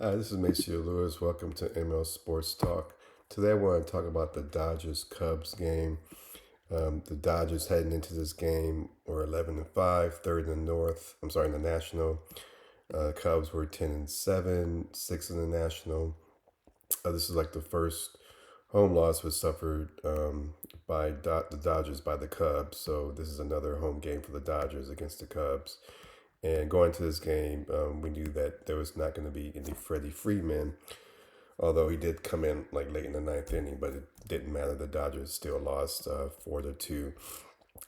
Hi, this is Maceo Lewis. Welcome to ML Sports Talk. Today I want to talk about the Dodgers Cubs game. The Dodgers heading into this game were 11-5, third in the North. I'm sorry, in the National. Cubs were 10-7, sixth in the National. This is like the first home loss was suffered by the Dodgers by the Cubs. So this is another home game for the Dodgers against the Cubs. And going to this game, we knew that there was not going to be any Freddie Freeman, although he did come in like late in the ninth inning, but it didn't matter. The Dodgers still lost 4-2.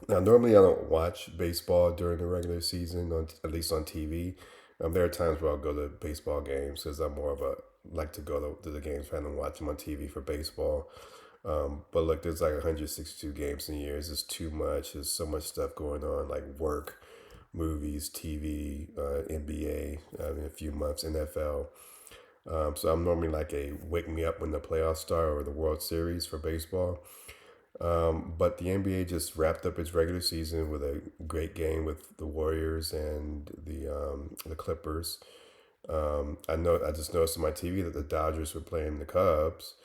Now, normally I don't watch baseball during the regular season, at least on TV. There are times where I'll go to baseball games because I'm more of a like to go to the games rather than watch them on TV for baseball. But look, there's like 162 games in a year. It's just too much. There's so much stuff going on, like work, movies, TV, NBA, in a few months, NFL. So I'm normally like a wake me up when the playoffs start or the World Series for baseball. But the NBA just wrapped up its regular season with a great game with the Warriors and the Clippers. I just noticed on my TV that the Dodgers were playing the Cubs.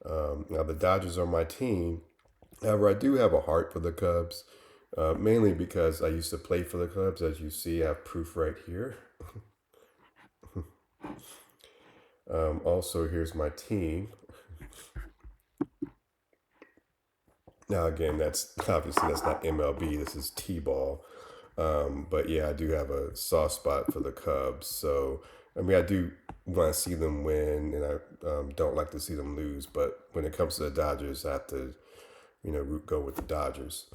Now the Dodgers are my team. However, I do have a heart for the Cubs, mainly because I used to play for the Cubs. As you see, I have proof right here. Also, here's my team. Now, again, that's obviously that's not MLB. This is T-ball. But yeah, I do have a soft spot for the Cubs. So I mean, I do want to see them win, and I don't like to see them lose. But when it comes to the Dodgers, I have to, go with the Dodgers.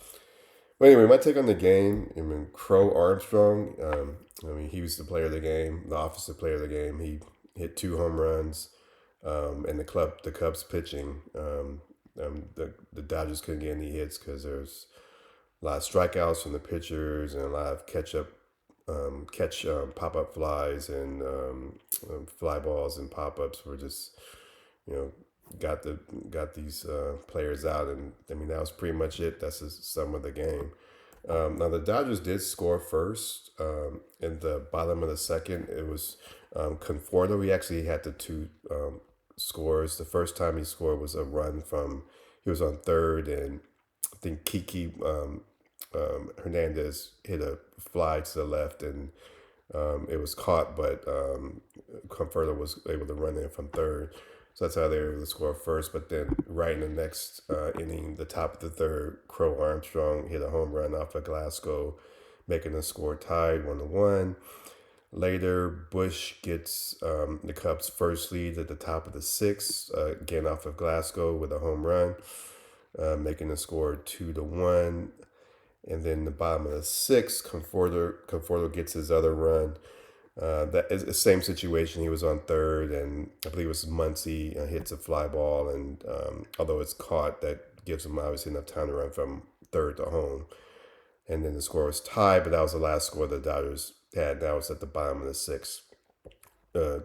But anyway, my take on the game. I mean, Crow Armstrong. He was the player of the game, the offensive player of the game. He hit two home runs, and the Cubs pitching. The Dodgers couldn't get any hits because there's a lot of strikeouts from the pitchers and a lot of catch pop up flies and fly balls and pop ups were just you know got these players out, and I mean that was pretty much it. That's the sum of the game. Now the Dodgers did score first in the bottom of the second. It was Conforto. He actually had the two scores. The first time he scored was a run from he was on third, and I think Kiki Hernandez hit a fly to the left, and it was caught, but Conforto was able to run in from third. So that's how they were able to score first. But then, right in the next inning, the top of the third, Crow Armstrong hit a home run off of Glasgow, making the score tied 1-1. Later, Bush gets the Cubs' first lead at the top of the sixth, again off of Glasgow with a home run, making the score 2-1. And then the bottom of the sixth, Conforto gets his other run. That is the same situation. He was on third, and I believe it was Muncy hits a fly ball, and although it's caught, that gives him obviously enough time to run from third to home. And then the score was tied, but that was the last score the Dodgers had. That was at the bottom of the sixth.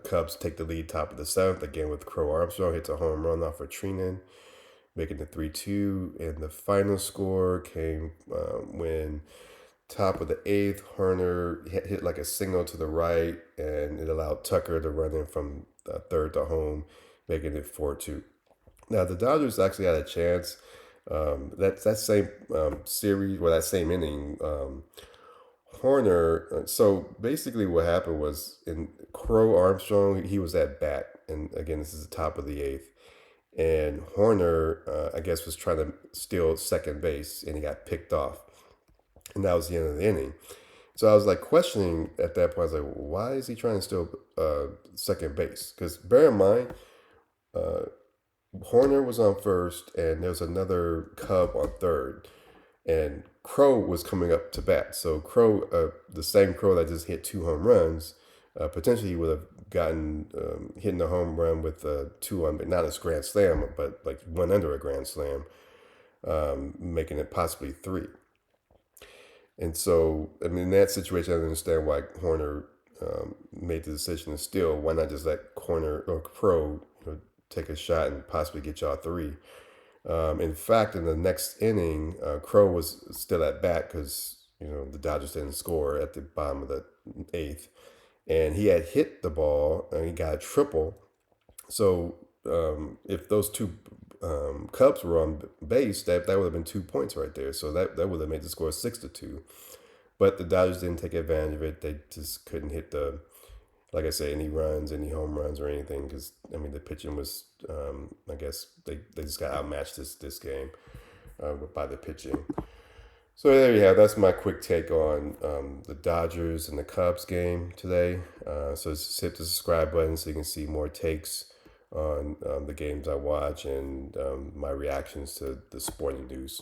Cubs take the lead top of the seventh, again with Crow Armstrong hits a home run off of Trinan, making it 3-2. And the final score came when top of the eighth, Horner hit like a single to the right, and it allowed Tucker to run in from third to home, making it 4-2. Now the Dodgers actually had a chance. That same series, or that same inning, Horner. So basically, what happened was in Crow Armstrong, he was at bat, and again, this is the top of the eighth, and Horner, I guess, was trying to steal second base, and he got picked off, and that was the end of the inning. So I was like questioning at that point. I was like, why is he trying to steal second base? Because bear in mind, uh, Horner was on first, and there was another Cub on third, and Crow was coming up to bat. So Crow, the same Crow that just hit two home runs, potentially would have gotten hitting a home run with two on, not a grand slam, but like one under a grand slam, making it possibly three. And so, I mean, in that situation, I don't understand why Horner made the decision to steal. Why not just let Corner or Crow take a shot and possibly get y'all three? In fact, in the next inning, Crow was still at bat because the Dodgers didn't score at the bottom of the eighth, and he had hit the ball and he got a triple. So if those two Cubs were on base, that would have been 2 points right there. So that would have made the score 6-2. But the Dodgers didn't take advantage of it. They just couldn't hit like I said, any runs, any home runs or anything. Because I mean, the pitching was, I guess they just got outmatched this game by the pitching. So there you have. That's my quick take on the Dodgers and the Cubs game today. So just hit the subscribe button so you can see more takes on the games I watch and my reactions to the sporting news.